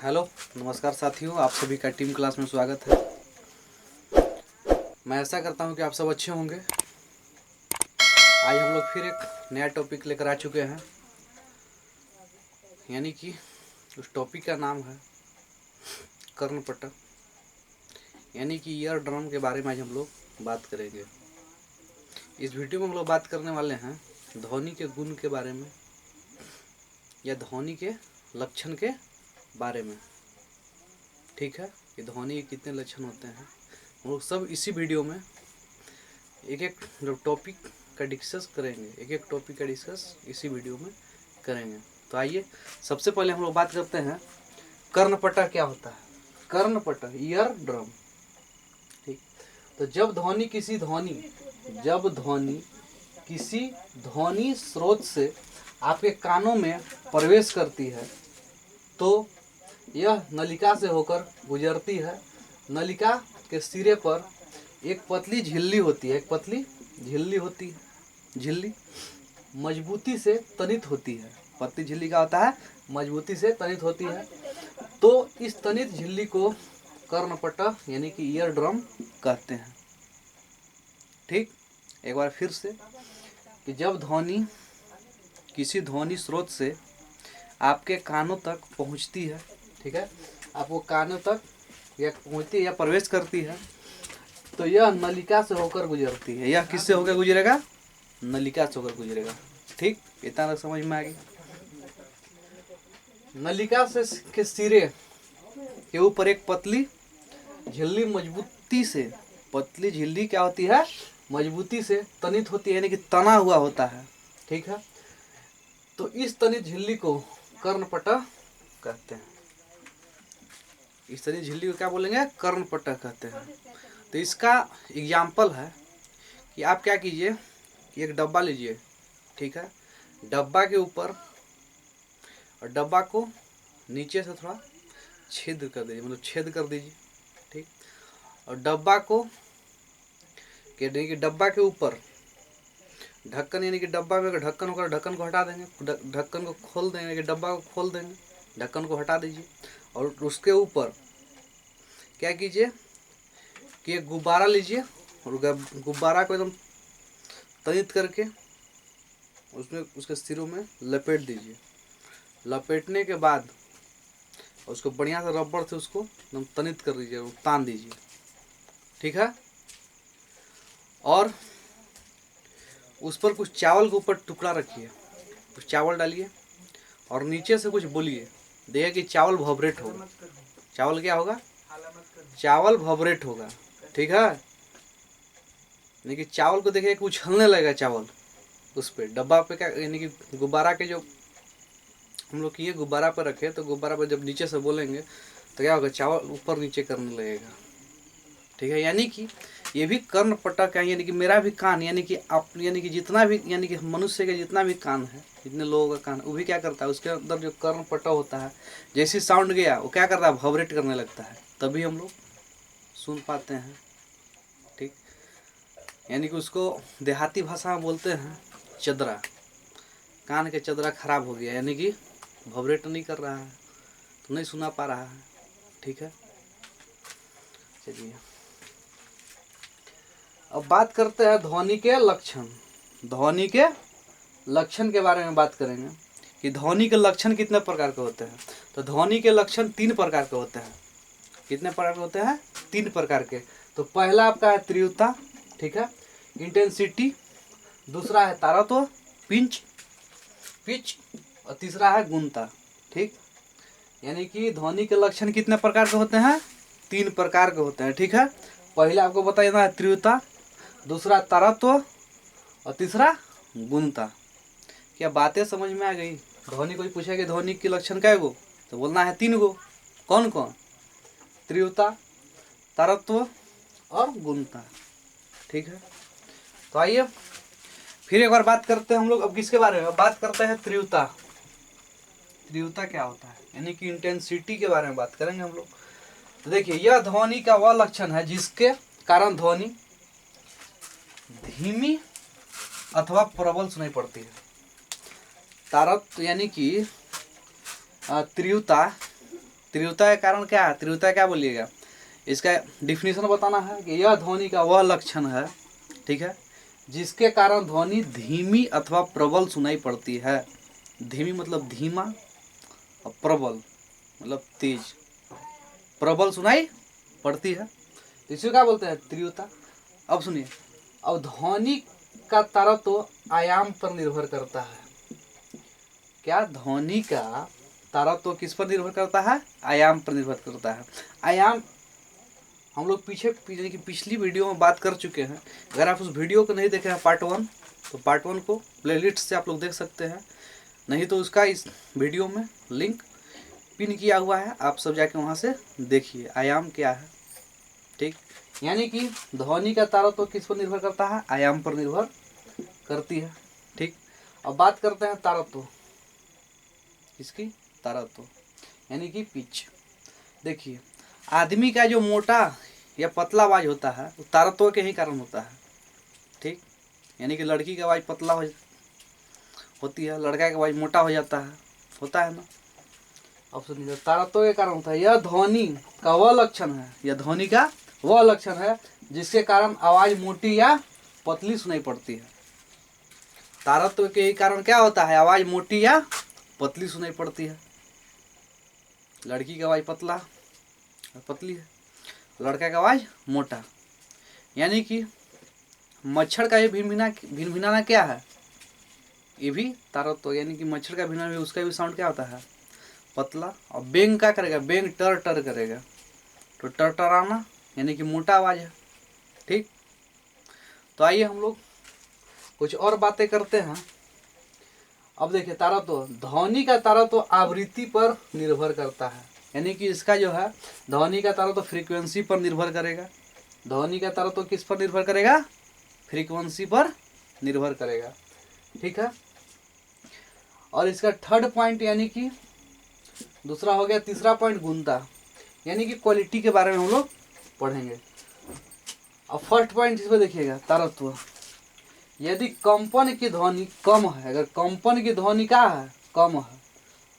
Hello नमस्कार साथियों, आप सभी का टीम क्लास में स्वागत है। मैं ऐसा करता हूं कि आप सब अच्छे होंगे। आज हम लोग फिर एक नया टॉपिक लेकर आ चुके हैं, यानी कि उस टॉपिक का नाम है कर्णपटक, यानी कि ईयर ड्रम के बारे में आज हम लोग बात करेंगे। इस वीडियो में हम लोग बात करने वाले हैं ध्वनि के गुण के बारे में या ध्वनि के लक्षण के बारे में। ठीक है, कि ध्वनि के कितने लक्षण होते हैं हम लोग सब इसी वीडियो में एक एक टॉपिक का डिस्कस करेंगे। एक एक टॉपिक का डिस्कस इसी वीडियो में करेंगे। तो आइए सबसे पहले हम लोग बात करते हैं कर्णपटक क्या होता है। कर्णपटक ईयर ड्रम। ठीक, तो जब ध्वनि किसी ध्वनि स्रोत से आपके कानों में प्रवेश करती है तो यह नलिका से होकर गुजरती है। नलिका के सिरे पर एक पतली झिल्ली होती है, झिल्ली मजबूती से तनित होती है। पतली झिल्ली का होता है, मजबूती से तनित होती है। तो इस तनित झिल्ली को कर्णपटक यानी कि ईयर ड्रम कहते हैं। ठीक, एक बार फिर से कि जब ध्वनि किसी ध्वनि स्रोत से आपके कानों तक पहुंचती है, ठीक है, आपको कानों तक या पहुंचती है या प्रवेश करती है तो यह नलिका से होकर गुजरती है। यह किससे होकर गुजरेगा? नलिका से होकर गुजरेगा। ठीक, इतना समझ में आ गई। नलिका से के सिरे के ऊपर एक पतली झिल्ली पतली झिल्ली क्या होती है? मजबूती से तनित होती है, यानी कि तना हुआ होता है। ठीक है, तो इस तनित झिल्ली को कर्णपटक कहते हैं। इस तनित झिल्ली को क्या बोलेंगे? कर्णपटक कहते हैं। तो इसका एग्जाम्पल है कि आप क्या कीजिए, एक डब्बा लीजिए, ठीक है, डब्बा के ऊपर और डब्बा को नीचे से थोड़ा छेद कर दीजिए, मतलब छेद कर दीजिए। ठीक, और डब्बा को डब्बा के ऊपर ढक्कन, यानी कि डब्बा में अगर ढक्कन होगा ढक्कन को हटा देंगे, ढक्कन को खोल देंगे, कि डब्बा को खोल देंगे, ढक्कन को हटा दीजिए। और उसके ऊपर क्या कीजिए कि एक गुब्बारा लीजिए और गुब्बारा को एकदम तनित करके उसमें उसके सिरों में लपेट दीजिए। लपेटने के बाद उसको बढ़िया से रबड़ से उसको एकदम तनित कर दीजिए, तान दीजिए। ठीक है, और उस पर कुछ चावल के ऊपर टुकड़ा रखिए, कुछ चावल डालिए और नीचे से कुछ बोलिए। देखिए कि चावल वाइब्रेट होगा। चावल क्या होगा? चावल वाइब्रेट होगा। ठीक है, यानी कि चावल को देखिए कुछ उछलने लगेगा चावल उस पर डब्बा पे, क्या यानी कि गुब्बारा के जो हम लोग किए गुब्बारा पर रखे, तो गुब्बारा पर जब नीचे से बोलेंगे तो क्या होगा? चावल ऊपर नीचे करने लगेगा। ठीक है, यानी कि ये भी कर्णपटक है। यानी कि मेरा भी कान, यानी कि आप, यानी कि जितना भी, यानी कि मनुष्य का जितना भी कान है, जितने लोगों का कान है, वो भी क्या करता है, उसके अंदर जो कर्णपटक होता है, जैसे साउंड गया वो क्या करता है? वाइब्रेट करने लगता है, तभी हम लोग सुन पाते हैं। ठीक, यानी कि उसको देहाती भाषा में बोलते हैं चदरा। कान के चदरा खराब हो गया, यानी कि वाइब्रेट नहीं कर रहा है तो नहीं सुना पा रहा है। ठीक है, चलिए अब बात करते हैं ध्वनि के लक्षण। ध्वनि के लक्षण के बारे में बात करेंगे कि ध्वनि के लक्षण कितने प्रकार के होते हैं। तो ध्वनि के लक्षण 3 प्रकार के होते हैं। कितने प्रकार के होते हैं? 3 प्रकार के। तो पहला आपका है तीव्रता, ठीक है, इंटेंसिटी। दूसरा है तारत्व, पिच, और तीसरा है गुणता। ठीक, यानी कि ध्वनि के लक्षण कितने प्रकार के होते हैं? 3 प्रकार के होते हैं। ठीक है, पहले आपको बताइए तीव्रता, दूसरा तारत्व और तीसरा गुणता। क्या बातें समझ में आ गई? ध्वनि कोई पूछे कि ध्वनि के लक्षण क्या गो, तो बोलना है 3 गो। कौन कौन? तीव्रता, तारत्व और गुणता। ठीक है, तो आइए फिर एक बार बात करते हैं हम लोग अब किसके बारे में बात करते हैं? तीव्रता। तीव्रता क्या होता है, यानी कि इंटेंसिटी के बारे में बात करेंगे हम लोग। तो देखिए, यह ध्वनि का वह लक्षण है जिसके कारण ध्वनि धीमी अथवा प्रबल सुनाई पड़ती है। तारत्व यानी कि तीव्रता तीव्रता का कारण क्या है, तीव्रता क्या बोलिएगा, इसका डिफिनीशन बताना है कि यह ध्वनि का वह लक्षण है, ठीक है, जिसके कारण ध्वनि धीमी अथवा प्रबल सुनाई पड़ती है। धीमी मतलब धीमा और प्रबल मतलब तेज, प्रबल सुनाई पड़ती है, तो इसे क्या बोलते हैं, तीव्रता। अब सुनिए, अब ध्वनि का तारत्व आयाम पर निर्भर करता है। क्या, ध्वनि का तारत्व किस पर निर्भर करता है, आयाम पर निर्भर करता है। आयाम हम लोग पिछली वीडियो में बात कर चुके हैं। अगर आप उस वीडियो को नहीं देखे हैं पार्ट 1, तो पार्ट 1 को प्लेलिस्ट से आप लोग देख सकते हैं, नहीं तो उसका इस वीडियो में लिंक पिन किया हुआ है, आप सब जाके वहाँ से देखिए आयाम क्या है, ठीक। यानी कि ध्वनि का तारत्व किस पर निर्भर करता है, आयाम पर निर्भर करती है, ठीक। अब बात करते हैं तारत्व, इसकी तारत्व यानी कि पिच। देखिए, आदमी का जो मोटा या पतला आवाज होता है वो तारत्व के ही कारण होता है, ठीक। यानी कि लड़की की आवाज़ पतला होती है, लड़का की आवाज़ मोटा हो जाता है, होता है ना। अब सुनिए, तारत्व के कारण होता है, यह ध्वनि का वह लक्षण है, यह ध्वनि का वह लक्षण है जिसके कारण आवाज़ मोटी या पतली सुनाई पड़ती है। तारत्व के ही कारण क्या होता है, आवाज़ मोटी या पतली सुनाई पड़ती है। लड़की की आवाज़ पतली है, लड़का का आवाज़ मोटा। यानी कि मच्छर का ये भिनभिनाना क्या है, ये भी तारत्व, यानी कि मच्छर का भिनभिनाना भी, उसका भी साउंड क्या होता है, पतला। और बेंग क्या करेगा, बेंग टर टर करेगा, तो टर टराना यानी कि मोटा आवाज़ है, ठीक। तो आइए हम लोग कुछ और बातें करते हैं। अब देखिए, तारत्व, ध्वनि का तारत्व आवृत्ति पर निर्भर करता है। यानी कि इसका जो है ध्वनि का तारत्व फ्रीक्वेंसी पर निर्भर करेगा। ध्वनि का तारत्व किस पर निर्भर करेगा, फ्रीक्वेंसी पर निर्भर करेगा, ठीक है। और इसका थर्ड पॉइंट यानी कि दूसरा हो गया, तीसरा पॉइंट गुणता, यानी कि क्वालिटी के बारे में हम लोग पढ़ेंगे। अब फर्स्ट पॉइंट इसमें देखिएगा, तारत्व, यदि कंपन की ध्वनि कम है, अगर कंपन की ध्वनि क्या है, कम है,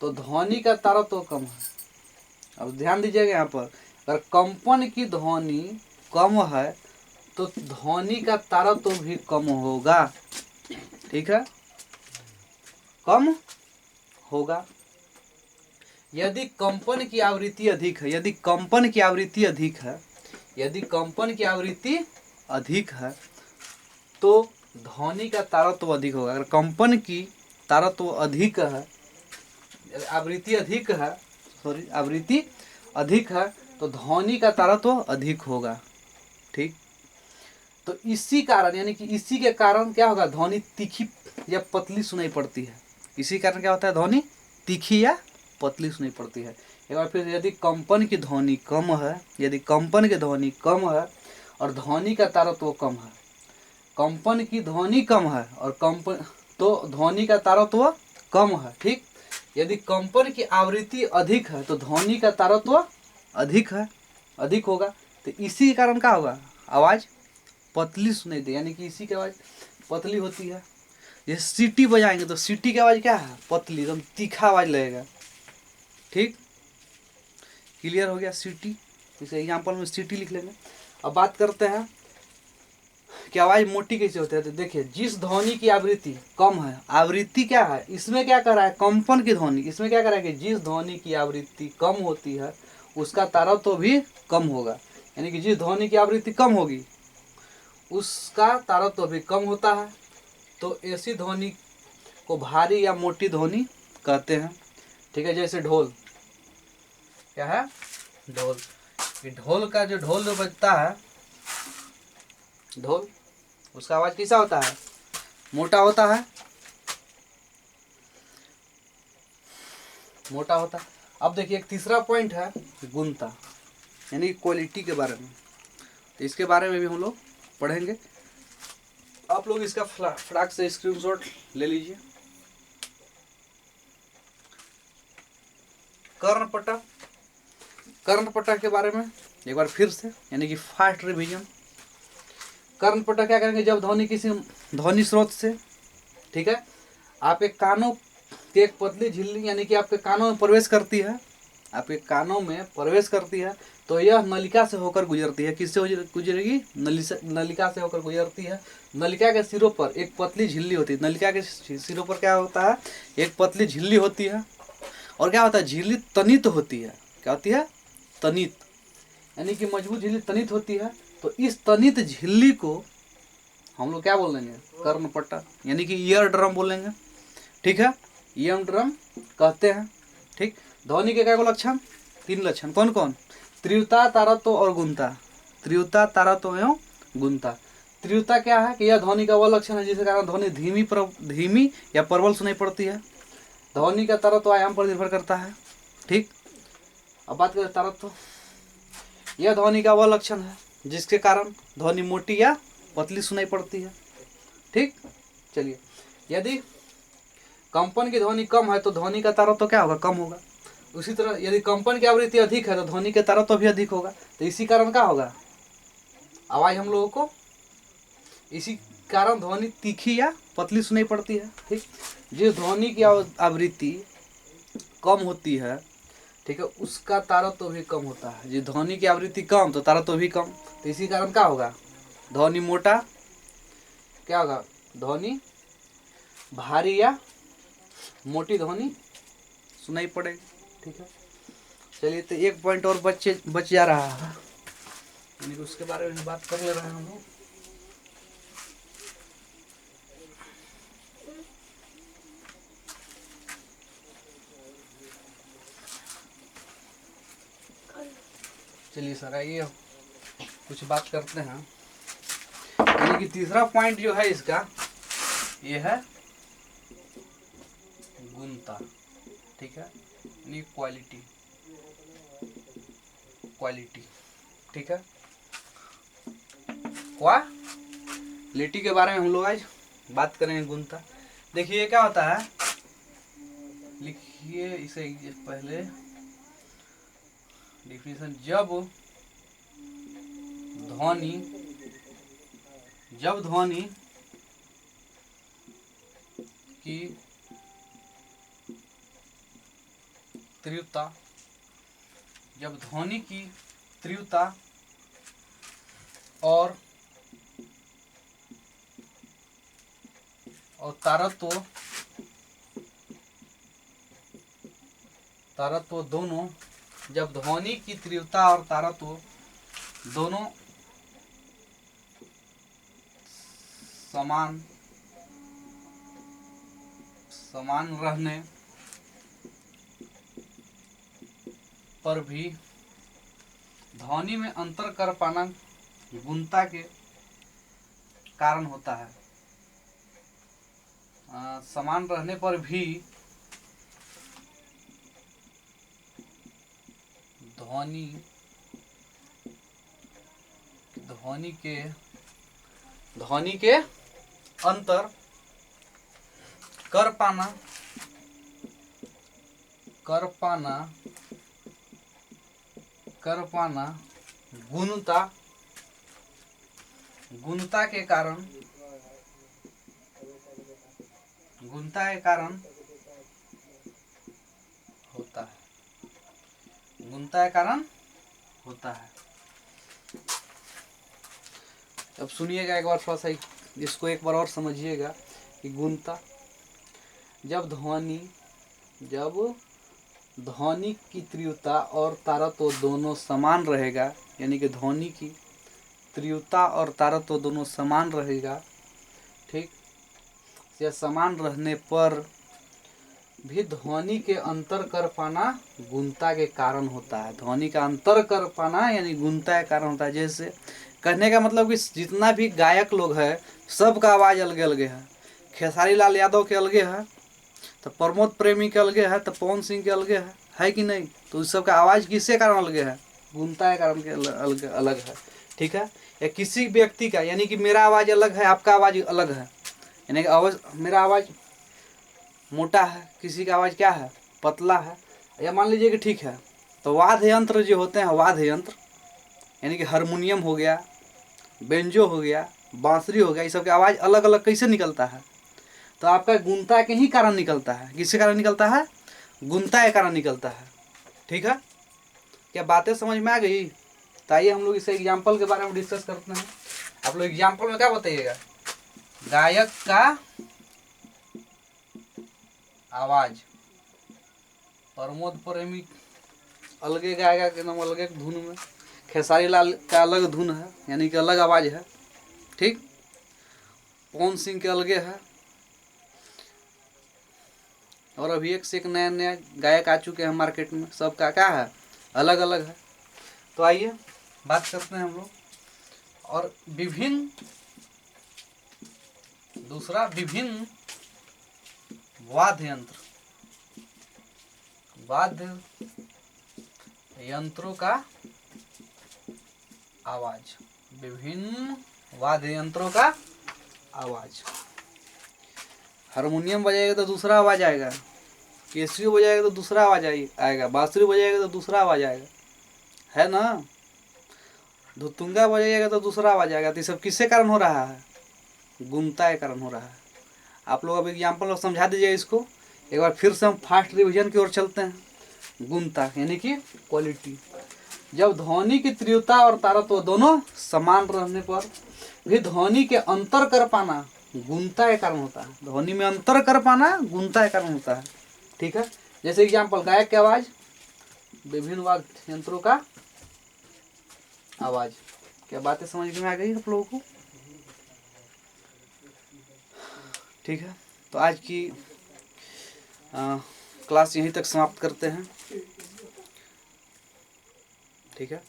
तो ध्वनि का तारत्व कम है। अब ध्यान दीजिएगा यहाँ पर, अगर कंपन की ध्वनि कम है तो ध्वनि का तारत्व भी कम होगा, ठीक है, कम होगा। यदि कंपन की आवृत्ति अधिक है, यदि कंपन की आवृत्ति अधिक है, यदि कंपन की आवृत्ति अधिक है तो ध्वनि का तारत्व अधिक होगा। अगर कंपन की तारत्व अधिक है, आवृत्ति अधिक है, सॉरी आवृत्ति अधिक है, तो ध्वनि का तारत्व अधिक होगा, ठीक। तो इसी कारण, यानी कि इसी के कारण क्या होगा, ध्वनि तीखी या पतली सुनाई पड़ती है। इसी कारण क्या होता है, ध्वनि तीखी या पतली सुनाई पड़ती है। एक बार फिर, यदि कंपन की ध्वनि कम है, यदि कंपन की ध्वनि कम है और ध्वनि का तारत्व कम है, कंपन की ध्वनि कम है और कंपन, तो ध्वनि का तारत्व कम है, ठीक। यदि कंपन की आवृत्ति अधिक है तो ध्वनि का तारत्व अधिक है, अधिक होगा। तो इसी कारण क्या होगा, आवाज़ पतली सुनाई दे, यानी कि इसी की आवाज़ पतली होती है। जैसे सीटी बजाएंगे तो सीटी की आवाज़ क्या है, पतली, एकदम तीखा आवाज़ लगेगा, ठीक। क्लियर हो गया, सीटी, इसे एग्जाम्पल में सीटी लिख लेंगे। अब बात करते हैं कि आवाज़ मोटी कैसे होती है। तो देखिए, जिस ध्वनि की आवृत्ति कम है, आवृत्ति क्या है, इसमें क्या कर रहा है, कंपन की ध्वनि, इसमें क्या कर रहा है कि जिस ध्वनि की आवृत्ति कम होती है उसका तारत्व भी कम होगा। यानी कि जिस ध्वनि की आवृत्ति कम होगी उसका तारत्व भी कम होता है। तो ऐसी ध्वनि को भारी या मोटी ध्वनि कहते हैं, ठीक है। जैसे ढोल, क्या है, ढोल। ढोल का जो ढोल जो बजता है, ढोल, उसका आवाज कैसा होता है, मोटा होता है, मोटा होता है। अब देखिए, एक तीसरा पॉइंट है गुणता, यानी क्वालिटी के बारे में। तो इसके बारे में भी हम लोग पढ़ेंगे। आप लोग इसका फटाक से स्क्रीनशॉट ले लीजिए। कर्णपटा, कर्णपटा के बारे में एक बार फिर से, यानी कि फास्ट रिवीजन। कर्णपटा क्या करेंगे, जब ध्वनि किसी ध्वनि स्रोत से, ठीक है, आपके कानों की एक पतली झिल्ली, यानी कि आपके कानों में प्रवेश करती है, आपके कानों में प्रवेश करती है तो यह नलिका से होकर गुजरती है। किससे गुजरेगी? नलिका से होकर गुजरती है। नलिका के सिरों पर एक पतली झिल्ली होती है। नलिका के सिरों पर क्या होता है? एक पतली झिल्ली होती है। और क्या होता है? झिल्ली तनित होती है। क्या होती है? तनित, यानी कि मजबूत झिल्ली तनित होती है। तो इस तनित झिल्ली को हम लोग क्या बोलेंगे? कर्णपट्टा, यानी कि ईयर ड्रम बोलेंगे। ठीक है, ईयर ड्रम कहते हैं। ठीक, ध्वनि के क्या लक्षण? 3 लक्षण। कौन कौन? तीव्रता, तारत्व और गुणता। तीव्रता, तारत्व एवं गुणता। तीव्रता क्या है? कि यह ध्वनि का वह लक्षण है जिसके कारण ध्वनि धीमी या प्रबल सुनाई पड़ती है। ध्वनि का तारत्व आयाम पर निर्भर करता है। ठीक, अब बात करें तारत्व। यह ध्वनि का वह लक्षण है जिसके कारण ध्वनि मोटी या पतली सुनाई पड़ती है। ठीक, चलिए, यदि कंपन की ध्वनि कम है तो ध्वनि का तारत्व क्या होगा? कम होगा। उसी तरह यदि कंपन की आवृत्ति अधिक है तो ध्वनि के तारत्व भी अधिक होगा। तो इसी कारण क्या होगा? आवाज हम लोगों को इसी कारण ध्वनि तीखी या पतली सुनाई पड़ती है। ठीक, जिस ध्वनि की आवृत्ति कम होती है, ठीक है, उसका तारत्व भी कम होता है। जिस ध्वनि की आवृत्ति कम तो तारत्व भी कम। तो इसी कारण क्या होगा? ध्वनि मोटा, क्या होगा? ध्वनि भारी या मोटी ध्वनि सुनाई पड़ेगी। ठीक है, चलिए, तो एक पॉइंट और बच जा रहा है, उसके बारे में बात कर ले रहे हैं हम लोग। चलिए सर, आइए कुछ बात करते हैं। यानी कि तीसरा पॉइंट जो है इसका, ये है गुणता। ठीक है, यानी क्वालिटी। ठीक है, क्वालिटी के बारे में हम लोग आज बात करेंगे। गुणता, देखिए क्या होता है, लिखिए इसे पहले डिफिनेशन। जब ध्वनि की तीव्रता, जब ध्वनि की तीव्रता और तारत्व दोनों, जब ध्वनि की तीव्रता और तारत्व दोनों समान रहने पर भी ध्वनि में अंतर कर पाना गुणता के कारण होता है। समान रहने पर भी ध्वनि के अंतर कर पाना गुणता के कारण होता है। अब सुनिएगा एक बार, थोड़ा सा इसको एक बार और समझिएगा कि गुणता, जब ध्वनि की तीव्रता और तारत्व दोनों समान रहेगा, यानी कि ध्वनि की तीव्रता और तारत्व दोनों समान रहेगा। ठीक, या समान रहने पर भी ध्वनि के अंतर कर पाना गुणता के कारण होता है। ध्वनि का अंतर कर पाना यानी गुणता के कारण होता है। जैसे कहने का मतलब कि जितना भी गायक लोग है सबका आवाज़ अलगे अलगे है। खेसारी लाल यादव के अलगे है, तो प्रमोद प्रेमी के अलगे है, तो पवन सिंह के अलगे है कि नहीं? तो इस सब का आवाज़ किसके कारण अलगे है? गुणता के कारण के अलग है। ठीक है, या किसी व्यक्ति का, यानी कि मेरा आवाज़ अलग है, आपका आवाज़ अलग है, यानी कि मेरा आवाज़ मोटा है, किसी का आवाज़ क्या है? पतला है। या मान लीजिए कि ठीक है, तो वाद्य यंत्र जो होते हैं, वाद्य यंत्र यानी कि हारमोनियम हो गया, बेंजो हो गया, बांसुरी हो गया, ये सब की आवाज़ अलग अलग कैसे निकलता है? तो आपका गुणता के ही कारण निकलता है। किसके कारण निकलता है? गुणता के कारण निकलता है। ठीक है, क्या बातें समझ में आ गई? तो आइए हम लोग इसे एग्जाम्पल के बारे में डिस्कस करते हैं। आप लोग एग्जाम्पल में क्या बताइएगा? गायक का आवाज, प्रमोद प्रेमी अलगे गाएगा एकदम अलगे धुन में, खेसारी लाल का अलग धुन है यानी कि अलग आवाज है, ठीक, पवन सिंह के अलगे है, और अभी एक से एक नया नया गायक आ चुके हैं मार्केट में, सबका क्या है, अलग अलग है। तो आइए बात करते हैं हम लोग। और विभिन्न वाद्य यंत्रों का आवाज, विभिन्न वाद्य यंत्रों का आवाज। हारमोनियम बजाएगा तो दूसरा आवाज आएगा, कैसियो बजाएगा तो दूसरा आवाज आएगा, बांसुरी बजाएगा तो दूसरा आवाज आएगा, है ना, धुतुंगा बजाएगा तो दूसरा आवाज आएगा। तो ये सब किससे कारण हो रहा है? गुणता के कारण हो रहा है। आप लोग अब एग्जाम्पल समझा दीजिए इसको। एक बार फिर से हम फास्ट रिवीजन की ओर चलते हैं। गुणता यानी कि क्वालिटी। जब ध्वनि की तीव्रता और तारत्व दोनों समान रहने पर भी ध्वनि के अंतर कर पाना गुणता के कारण होता है। ध्वनि में अंतर कर पाना गुणता के कारण होता है, ठीक है। जैसे एग्जाम्पल, गायक की आवाज, विभिन्न वाद्य यंत्रों का आवाज। क्या बातें समझ में आ गई आप लोगों को? ठीक है, तो आज की क्लास यहीं तक समाप्त करते हैं, ठीक है।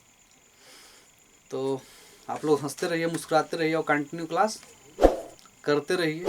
तो आप लोग हंसते रहिए, मुस्कुराते रहिए और कंटिन्यू क्लास करते रहिए।